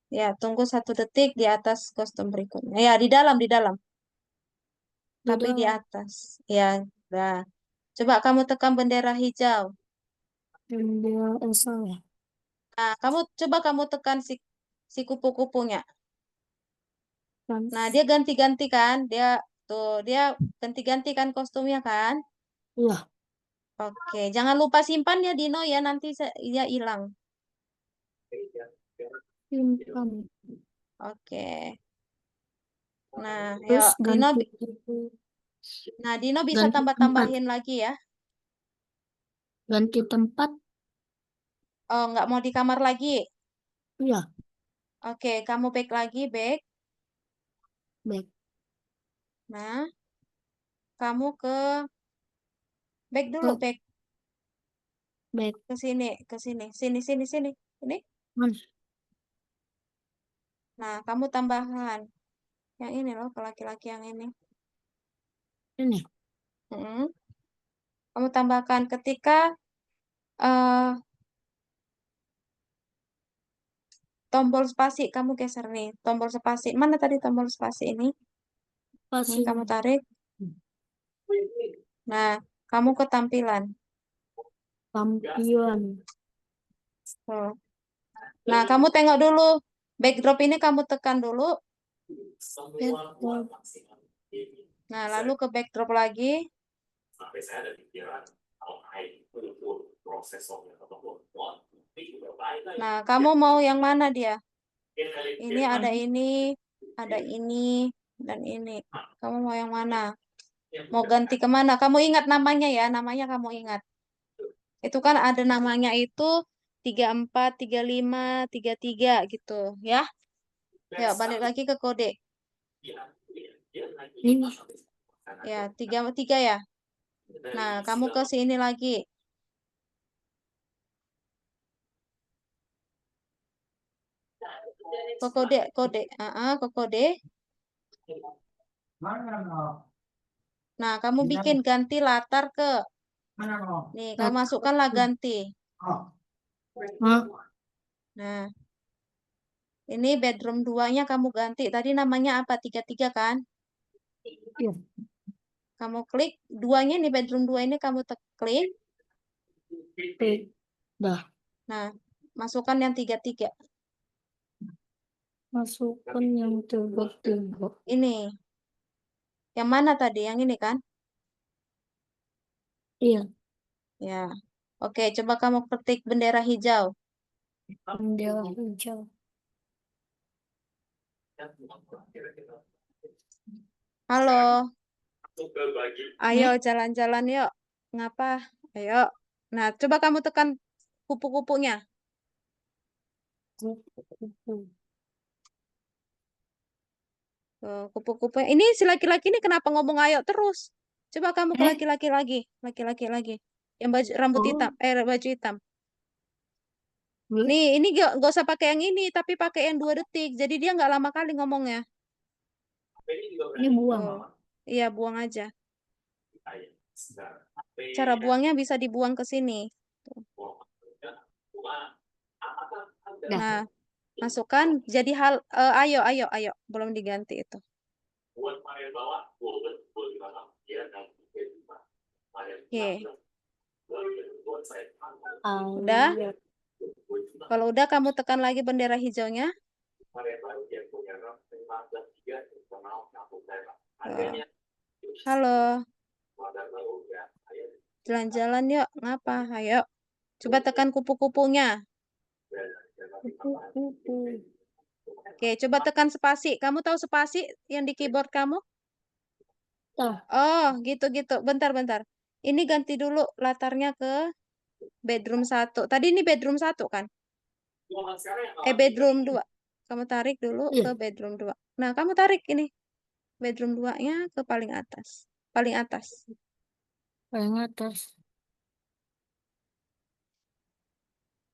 A: Ya, tunggu 1 detik di atas kostum berikutnya. Ya, di dalam. Tapi di atas. Ya, udah. Coba kamu tekan bendera hijau.
F: Bendera salah.
A: Nah, coba kamu tekan si kupu-kupunya. Nah, dia ganti-ganti kan? Dia ganti-ganti kan kostumnya kan?
F: Iya.
A: Oke, jangan lupa simpan ya Dino ya, nanti dia hilang.
F: Simpan.
A: Oke. Nah,
F: Terus
A: yuk Dino.
F: ganti.
A: Nah, Dino bisa
F: Ganti
A: tambah-tambahin lagi ya.
F: Ganti tempat.
A: Oh, nggak mau di kamar lagi?
F: Iya.
A: Oke, kamu back lagi, back.
F: Baik.
A: Nah, kamu back dulu, back.
F: Baik.
A: Ke sini. Sini. Ini. Nah, kamu tambahkan. Yang ini loh, ke laki-laki yang ini.
F: Ini.
A: Kamu tambahkan ketika tombol spasi, kamu geser nih. Tombol spasi. Mana tadi tombol spasi ini? Ini kamu tarik. Nah, kamu ke tampilan.
F: Tampilan.
A: Nah, kamu tengok dulu. Backdrop ini kamu tekan dulu. Nah, lalu ke backdrop lagi.
E: Sampai saya ada pikiran, prosesornya ataupun
A: Nah, kamu mau yang mana dia? Ini, dan ini. Kamu mau yang mana? Mau ganti kemana? Kamu ingat namanya ya, namanya kamu ingat. Itu kan ada namanya itu 34, 35, 33 gitu ya. Ya, balik lagi ke kode.
F: Ini.
A: Ya, 33 ya. Nah, kamu ke sini lagi. Ke kode. Ke kode. Nah, kamu bikin ganti latar ke. Nih, kamu masukkanlah ganti. Nah, ini bedroom 2-nya kamu ganti. Tadi namanya apa? 33 kan?
F: Iya.
A: Kamu klik 2-nya nih, bedroom 2 ini kamu klik.
F: Dah.
A: Nah, Masukkan yang 3-3.
F: Masukkan yang tebak-tebak.
A: Ini. Yang mana tadi? Yang ini kan?
F: Iya,
A: Ya. Oke, coba kamu ketik bendera hijau.
F: bendera hijau.
A: Halo,
E: Masuk ke bagi
A: ayo jalan-jalan yuk. Ngapa? Ayo. Nah, coba kamu tekan kupu-kupunya.
F: Kupu-kupu.
A: Kupu-kupu. Ini si laki-laki ini kenapa ngomong ayo terus? Coba kamu ke laki-laki lagi. Laki-laki lagi. Yang baju rambut hitam. Baju hitam. Nih, ini gak usah pakai yang ini, tapi pakai yang 2 detik. Jadi dia nggak lama kali ngomongnya.
F: Ini buang.
A: Oh, iya, buang aja. Cara buangnya bisa dibuang ke sini. Nah, masukkan. Jadi ayo, ayo, ayo. Belum diganti itu. Oke. Udah?
F: Ayo.
A: Kalau udah, kamu tekan lagi bendera hijaunya. Halo. Jalan-jalan yuk. Ngapa? Ayo. Coba tekan kupu-kupunya.
F: Kupu-kupu.
A: Oke, coba tekan spasi. Kamu tahu spasi yang di keyboard kamu?
F: Tahu.
A: Oh, gitu-gitu. Bentar-bentar. Ini ganti dulu latarnya ke bedroom 1. Tadi ini bedroom 1 kan? Bedroom 2. Kamu tarik dulu ke bedroom 2. Nah, kamu tarik ini. Bedroom 2-nya ke paling atas. Paling atas.
F: Paling atas.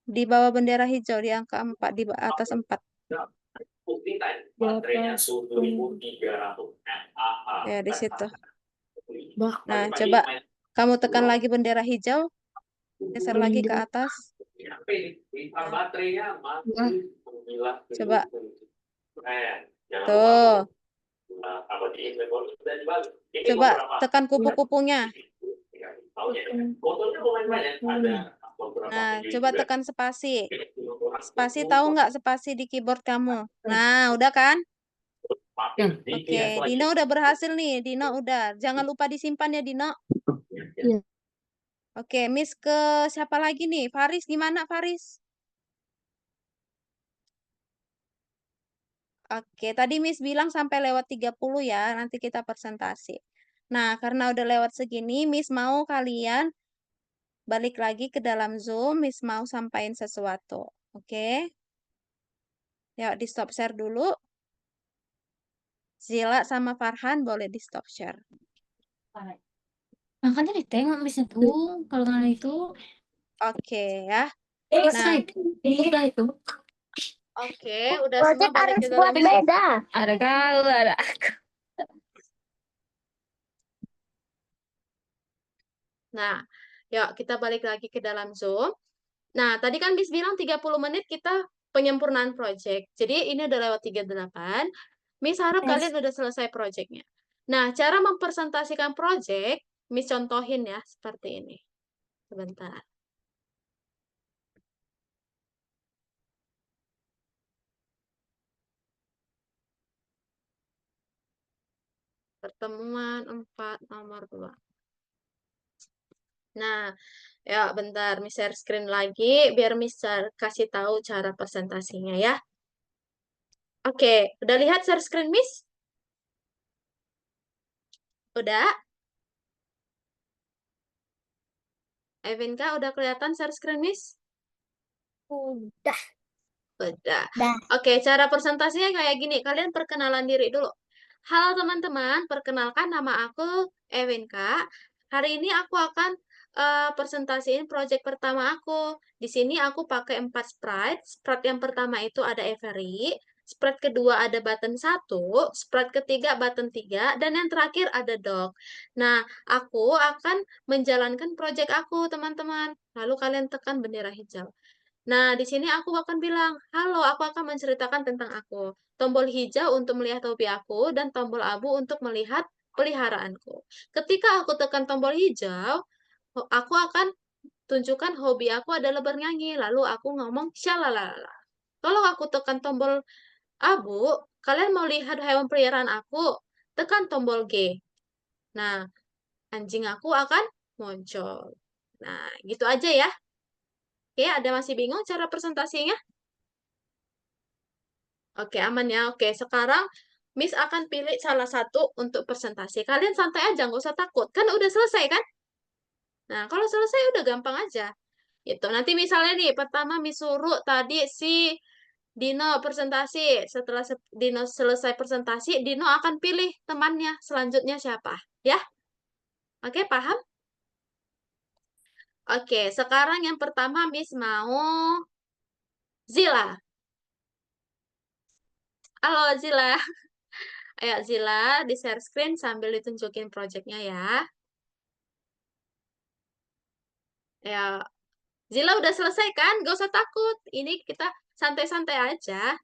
A: Di bawah bendera hijau, di angka 4. Di atas 4.
E: Baterainya suhu 1300 mAh.
A: Ya, di situ.
F: Bah.
A: Nah, coba kamu tekan lagi bendera hijau. Geser lagi ke atas. Coba. Tuh. Coba tekan kupu-kupunya. Nah, coba tekan spasi. Spasi tahu nggak spasi di keyboard kamu? Nah, udah kan? Oke, Dino udah berhasil nih. Dino udah. Jangan lupa disimpan ya, Dino.
F: Iya.
A: Oke, Miss ke siapa lagi nih? Faris, gimana Faris? Oke, tadi Miss bilang sampai lewat 30 ya, nanti kita presentasi. Nah, karena udah lewat segini, Miss mau kalian balik lagi ke dalam Zoom, Miss mau sampaikan sesuatu. Oke? Yuk, di stop share dulu. Zila sama Farhan boleh di stop share.
F: Makanya ditengok Miss itu. Kalau nggak itu.
A: Oke ya.
F: Nah, udah itu.
A: Oke, udah semua balik ke dalam Zoom.
F: Beda. Ada kau, ada aku.
A: Nah, yuk kita balik lagi ke dalam Zoom. Nah, tadi kan Miss bilang 30 menit kita penyempurnaan project. Jadi ini udah lewat 38. Miss harap kalian udah selesai projectnya. Nah, cara mempresentasikan project, Miss contohin ya, seperti ini. Sebentar. Pertemuan 4 nomor 2. Nah, ya bentar, Miss share screen lagi, biar Miss kasih tahu cara presentasinya ya. Oke, udah lihat share screen Miss? Udah? Evinka, udah kelihatan share screen Miss?
B: Udah.
A: Udah.
B: Dah.
A: Oke, cara presentasinya kayak gini. Kalian perkenalan diri dulu. Halo teman-teman, perkenalkan nama aku Evinka. Hari ini aku akan presentasiin project pertama aku. Di sini aku pakai 4 sprite. Sprite yang pertama itu ada Every. Sprite kedua ada button 1. Sprite ketiga button 3. Dan yang terakhir ada dog. Nah, aku akan menjalankan project aku, teman-teman. Lalu kalian tekan bendera hijau. Nah, di sini aku akan bilang, halo, aku akan menceritakan tentang aku. Tombol hijau untuk melihat hobi aku, dan tombol abu untuk melihat peliharaanku. Ketika aku tekan tombol hijau, aku akan tunjukkan hobi aku adalah bernyanyi. Lalu aku ngomong syalalala. Kalau aku tekan tombol abu, kalian mau lihat hewan peliharaan aku, tekan tombol G. Nah, anjing aku akan muncul. Nah, gitu aja ya. Oke, ada masih bingung cara presentasinya? Oke, aman ya. Oke, sekarang Miss akan pilih salah satu untuk presentasi. Kalian santai aja, nggak usah takut. Kan udah selesai kan? Nah, kalau selesai udah gampang aja. Itu nanti misalnya nih, pertama Miss suruh tadi si Dino presentasi. Setelah Dino selesai presentasi, Dino akan pilih temannya selanjutnya siapa. Ya? Oke, paham? Oke, sekarang yang pertama Miss mau Zila. Halo Zila. Ayo Zila, di share screen sambil ditunjukin projectnya ya. Ya, Zila udah selesai kan? Gak usah takut. Ini kita santai-santai aja.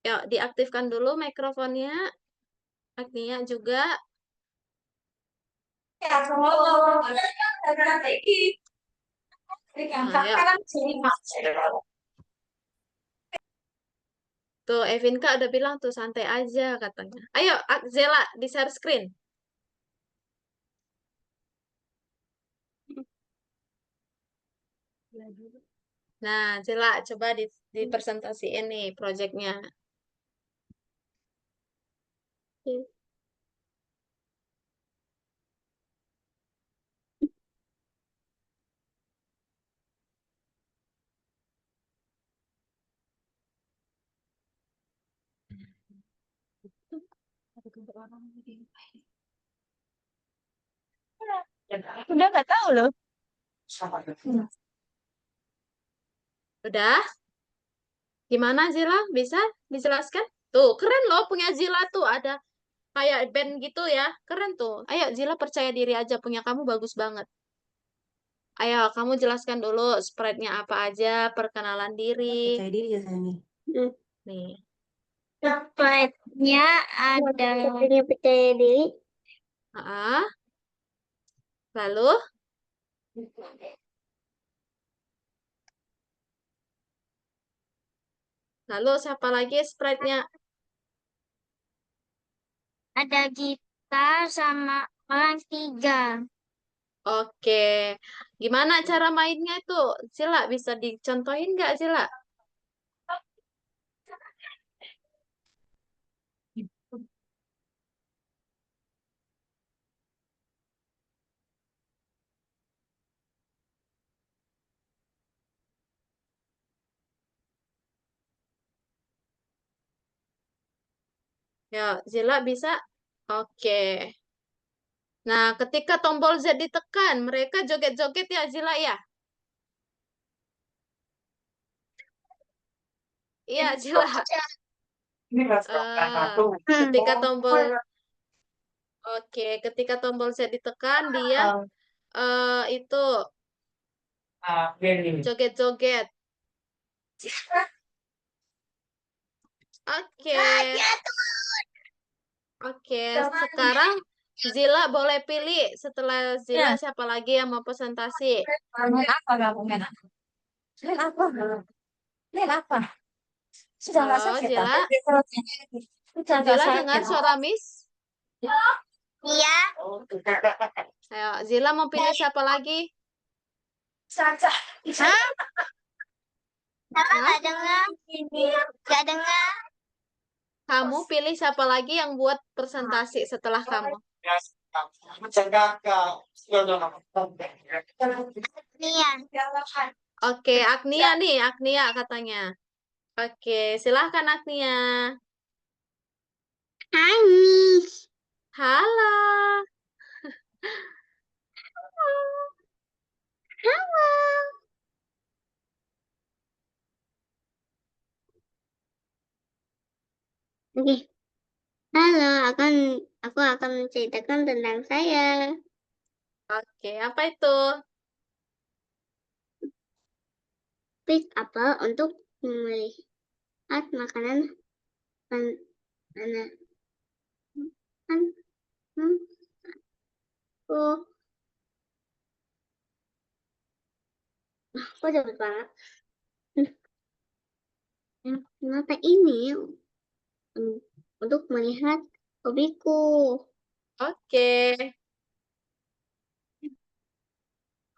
A: Yuk, diaktifkan dulu mikrofonnya. Agnia juga. Nah, yuk. Tuh, Evinka udah bilang tuh santai aja katanya. Ayo, Zela, di share screen. Nah, Zela, coba di presentasiin nih projectnya.
F: Udah nggak tahu loh.
A: Udah? Gimana Zila? Bisa dijelaskan? Tuh, keren loh punya Zila tuh. Ada kayak band gitu ya. Keren tuh. Ayo Zila percaya diri aja. Punya kamu bagus banget. Ayo, kamu jelaskan dulu sprite-nya apa aja, perkenalan diri.
C: Percaya diri ya sayangnya.
A: Nih.
B: Sprite-nya ada percaya diri.
A: Ah, lalu siapa lagi sprite-nya?
B: Ada gitar sama orang 3.
A: Oke. Gimana cara mainnya itu? Sila, bisa dicontohin nggak, Sila? Ya, Zila bisa? Oke. Nah, ketika tombol Z ditekan, mereka joget-joget ya, Zila ya? Iya, Zila. Ketika tombol ketika tombol Z ditekan, dia itu joget-joget. Oke. Oke, sekarang Zila boleh pilih setelah Zila siapa lagi yang mau presentasi?
F: Main apa kamu main apa? Main apa? Main apa? Sudah nggak
A: Halo,
F: sakit
A: Zila.
F: Sudah nggak
A: Zila
F: sakit.
A: dengar suara Miss?
B: Iya.
A: Ayo, Zila mau pilih siapa lagi?
F: Saja.
B: Sama nggak dengar? Nggak dengar.
A: Kamu pilih siapa lagi yang buat presentasi setelah kamu?
B: Nia.
A: Oke, Agnia nih, Agnia katanya. Oke, silahkan Agnia.
B: Hai Miss.
A: Halo.
B: Halo. Oke. Halo, aku akan menceritakan tentang saya.
A: Oke, apa itu?
B: Pick apel untuk melihat makanan mana oh Kok dapat Pak? Kenapa ini untuk melihat hobiku?
A: Oke.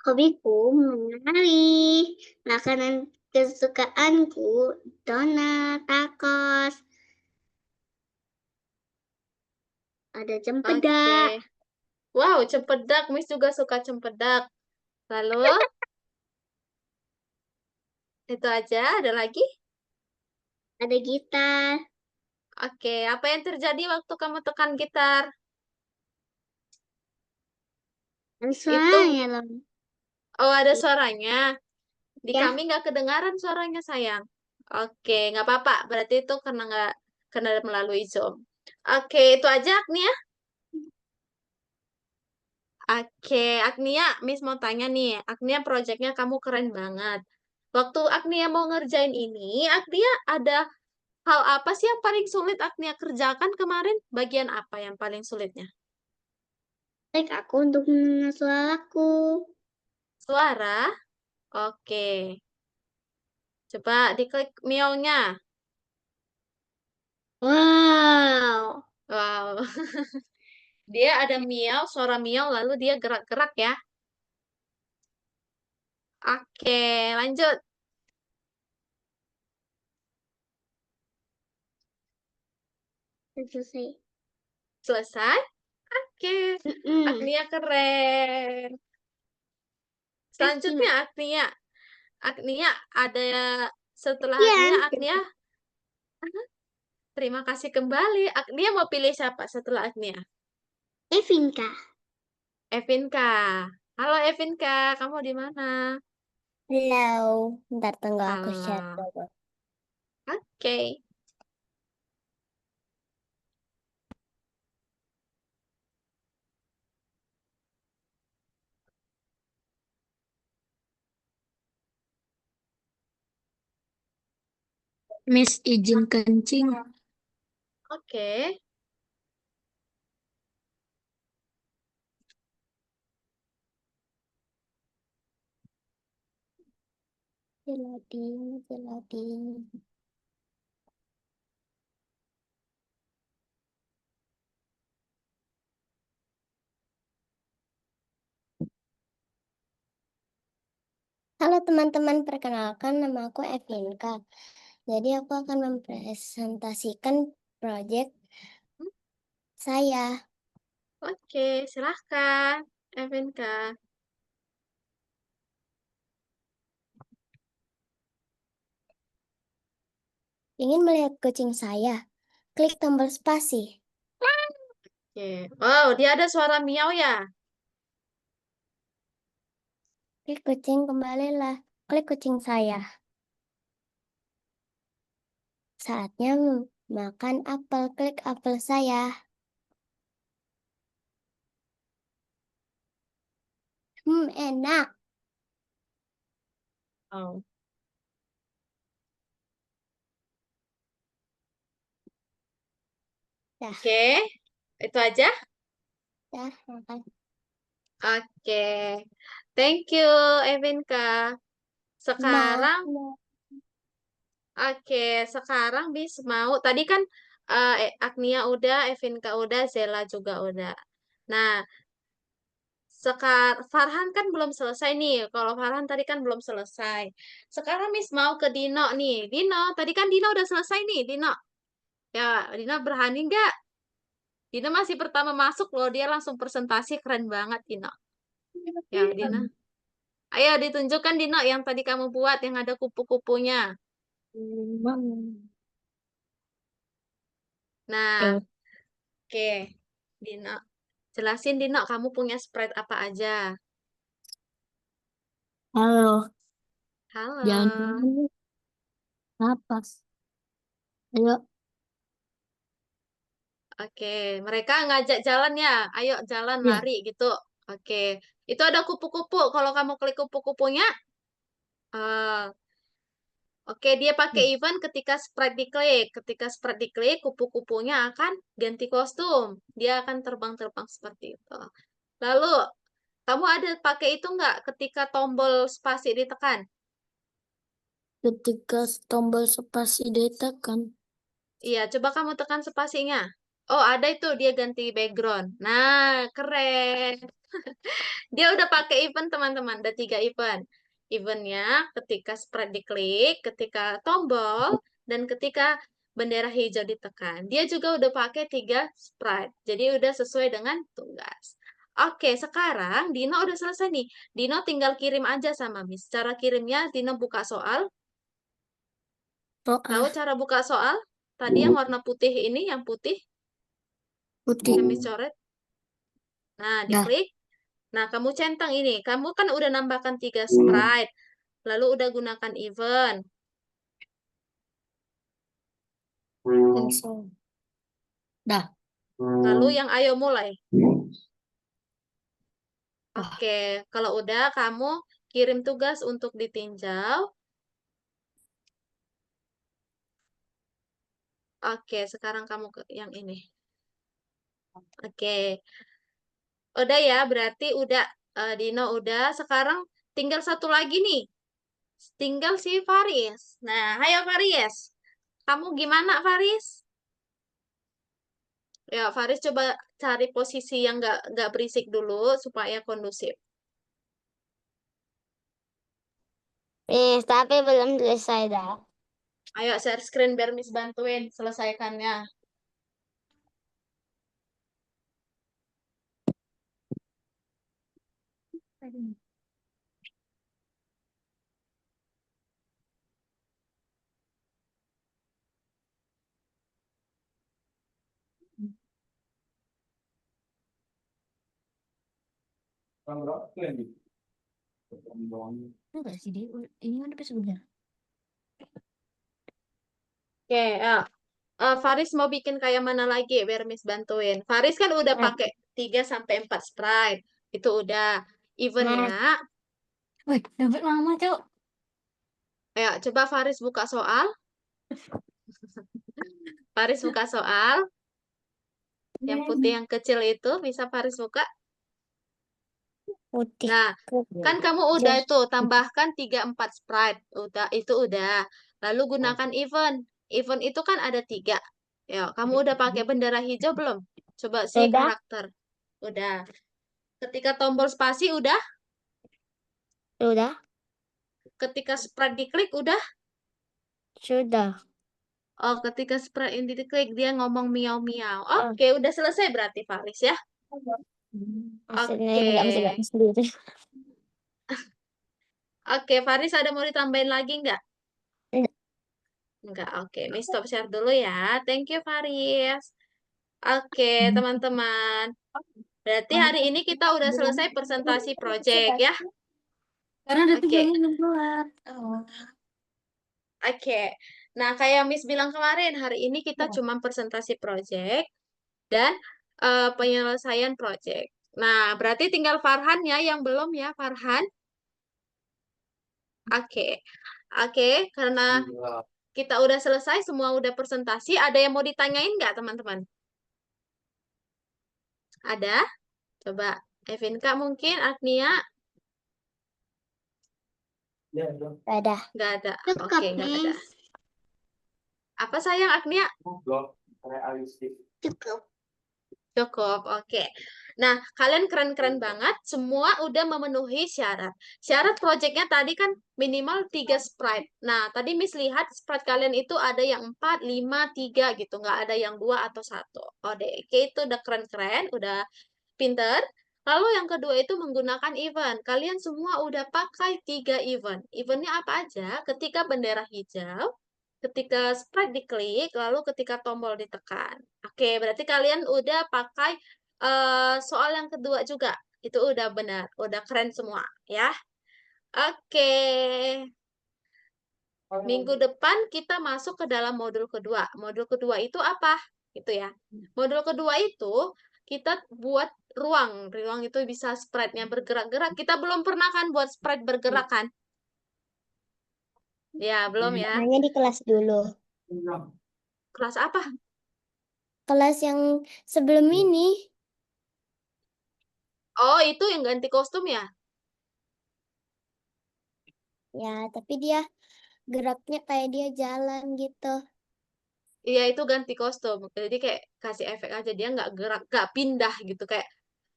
B: Hobiku menari. Makanan kesukaanku donat, tacos. Ada
A: Oke.
B: cempedak.
A: Wow, cempedak. Miss juga suka cempedak. Lalu, itu aja. Ada lagi?
B: Ada gitar.
A: Oke, apa yang terjadi waktu kamu tekan gitar?
B: Ada
A: Itu,
B: suaranya loh.
A: oh ada suaranya. Di
B: Ya,
A: kami nggak kedengaran suaranya, sayang. Oke, nggak apa-apa. Berarti itu karena nggak karena melalui Zoom. Oke, itu aja, Agnia. Oke, Agnia, Miss mau tanya nih. Agnia, proyeknya kamu keren banget. Waktu Agnia mau ngerjain ini, Agnia ada hal apa sih yang paling sulit Agnia kerjakan kemarin? Bagian apa yang paling sulitnya?
B: trik aku untuk mengenal suaraku.
A: Suara? Oke. Coba diklik mionya.
B: Wow.
A: Wow. Dia ada miau, suara miau, lalu dia gerak-gerak ya. Oke, lanjut.
B: Selesai.
A: Selesai? Oke. Agnia keren. Selanjutnya Agnia. Agnia ada setelah Agnia,
B: Sekian.
A: Agnia terima kasih kembali. Agnia mau pilih siapa setelah Agnia?
B: Evinka.
A: Evinka. Halo Evinka, kamu di mana?
B: Halo. Ntar tunggu aku share
A: Halo.
B: dulu.
A: Oke.
B: Miss izin kencing.
A: Oke.
B: Gelatin, gelatin. Halo teman-teman, perkenalkan nama aku Evinka. Jadi aku akan mempresentasikan proyek saya.
A: Oke, silahkan Evinka.
B: Ingin melihat kucing saya? Klik tombol spasi.
A: Oke. Wow, dia ada suara miau ya.
B: Klik kucing kembalilah. Klik kucing saya. Saatnya makan apel. Klik apel saya. Enak.
A: Oh.
B: Dah,
A: Oke, itu aja.
B: dah, makan.
A: Oke, thank you Evinka. Sekarang,
B: Mau.
A: oke, sekarang Bis mau. Tadi kan Agnia udah, Evinka udah, Zela juga udah. Nah, Farhan kan belum selesai nih. Kalau Farhan tadi kan belum selesai. Sekarang Miss mau ke Dino nih. Dino, tadi kan Dino udah selesai nih, Dino. Ya, Dino berani nggak? Dino masih pertama masuk loh, dia langsung presentasi keren banget, Dino. Ya, Dino. Ayo ditunjukkan Dino yang tadi kamu buat yang ada kupu-kupunya. Nah, oke. Dino, jelasin Dino kamu punya sprite apa aja.
B: Halo, jangan
A: Halo.
B: napas. Ayo.
A: Oke, mereka ngajak jalan ya. Ayo jalan
B: Ya.
A: lari gitu. Oke. Itu ada kupu-kupu. Kalau kamu klik kupu-kupunya, eh oke, dia pakai event ketika sprite diklik. Ketika sprite diklik, kupu-kupunya akan ganti kostum. Dia akan terbang-terbang seperti itu. Lalu, kamu ada pakai itu nggak ketika tombol spasi ditekan?
B: Ketika tombol spasi ditekan.
A: Iya, coba kamu tekan spasinya. Oh, ada itu dia ganti background. Nah, keren. Dia udah pakai event teman-teman, ada 3 event. Eventnya ketika sprite diklik, ketika tombol, dan ketika bendera hijau ditekan. Dia juga udah pakai 3 sprite, jadi udah sesuai dengan tugas. Oke, sekarang Dino udah selesai nih. Dino tinggal kirim aja sama Miss. Cara kirimnya, Dino buka soal. Tahu cara buka soal? Tadi yang warna putih ini, yang putih,
B: Putih.
A: yang Miss coret. Nah, diklik. Nah, kamu centang ini. Kamu kan udah nambahkan 3 sprite. Lalu udah gunakan event.
B: Langsung. Dah.
A: Lalu yang ayo mulai.
B: Wah.
A: Oke, kalau udah kamu kirim tugas untuk ditinjau. Oke, sekarang kamu ke yang ini. Oke. Udah ya, berarti udah Dino udah. Sekarang tinggal satu lagi nih. Tinggal si Faris. Nah, ayo Faris. Kamu gimana Faris? Ya, Faris coba cari posisi yang nggak berisik dulu supaya kondusif.
B: Tapi belum selesai dah.
A: Ayo share screen biar Miss bantuin selesaikannya.
F: Enggak sih, ini kan sebelumnya.
A: Oke, Faris mau bikin kayak mana lagi biar Miss bantuin. Faris kan udah pakai 3 sampai 4 sprite. Itu udah eventnya.
F: Wih, dapat lama, Cuk.
A: Ayo coba Faris buka soal. Faris buka soal. Yang putih yang kecil itu bisa Faris buka.
B: Putih.
A: Nah, kan kamu udah itu tambahkan 3 4 sprite. Udah itu udah. Lalu gunakan event. Event itu kan ada 3. Ya, kamu udah pakai bendera hijau belum? Coba si
B: Udah.
A: karakter. Udah. Ketika tombol spasi udah.
B: Sudah.
A: Ketika sprite diklik udah.
B: Sudah.
A: Oh, ketika sprite ini diklik dia ngomong miau-miau. Oke, udah selesai berarti Faris ya.
B: Hasilnya
A: Oke.
B: nggak bisa baca sendiri.
A: Oke, Faris ada mau ditambahin lagi nggak?
B: Enggak.
A: Enggak, oke. Miss stop share dulu ya. Thank you, Faris. Oke, teman-teman. Berarti hari ini kita udah selesai presentasi project ya.
F: Karena ada
A: Oke.
F: 3 belum keluar. Oh.
A: Oke. Nah, kayak Miss bilang kemarin, hari ini kita cuma presentasi project dan penyelesaian project. Nah, berarti tinggal Farhan ya yang belum ya, Farhan. Oke. Oke, karena kita udah selesai, semua udah presentasi, ada yang mau ditanyain nggak, teman-teman? Ada? Coba Evinka mungkin, Agnia?
B: Ada.
A: Nggak ada. Oke, nggak ada. Apa sayang, Agnia?
B: Cukup.
A: Cukup, oke. Nah, kalian keren-keren banget. Semua udah memenuhi syarat. Syarat projectnya tadi kan minimal 3 sprite. Nah, tadi Miss lihat sprite kalian itu ada yang 4, 5, 3 gitu. Nggak ada yang 2 atau 1. Oke, itu udah keren-keren, udah pinter. Lalu yang kedua itu menggunakan event. Kalian semua udah pakai 3 event. Eventnya apa aja? Ketika bendera hijau, ketika sprite diklik, lalu ketika tombol ditekan. Oke, berarti kalian udah pakai soal yang kedua juga. Itu udah benar, udah keren semua ya. Oke. Minggu depan kita masuk ke dalam modul kedua. Modul kedua itu apa? Gitu ya. Modul kedua itu kita buat ruang. Ruang itu bisa sprite-nya bergerak-gerak. Kita belum pernah kan buat sprite bergerak kan? Ya, belum ya.
B: Hanya di kelas dulu.
A: Kelas apa?
B: Kelas yang sebelum ini.
A: Oh, itu yang ganti kostum ya?
B: Ya, tapi dia geraknya kayak dia jalan gitu.
A: Iya, itu ganti kostum. Jadi kayak kasih efek aja, dia nggak gerak, nggak pindah gitu. Kayak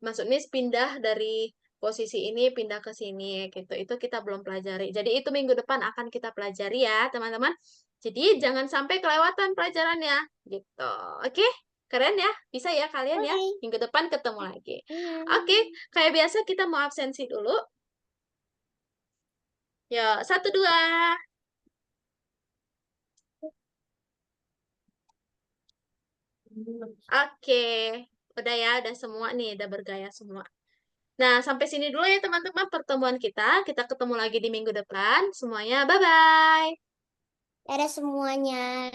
A: maksudnya pindah dari posisi ini pindah ke sini gitu. Itu kita belum pelajari. Jadi itu minggu depan akan kita pelajari ya, teman-teman. Jadi jangan sampai kelewatan pelajarannya gitu. Oke? Keren ya? Bisa ya kalian ya?
B: Oke.
A: Minggu depan ketemu lagi.
B: Iya.
A: Oke, kayak biasa kita mau absensi dulu. Ya, 1, 2. Oke, udah ya, udah semua nih, udah bergaya semua. Nah, sampai sini dulu ya teman-teman pertemuan kita. Kita ketemu lagi di minggu depan. Semuanya, bye-bye.
B: Dadah semuanya.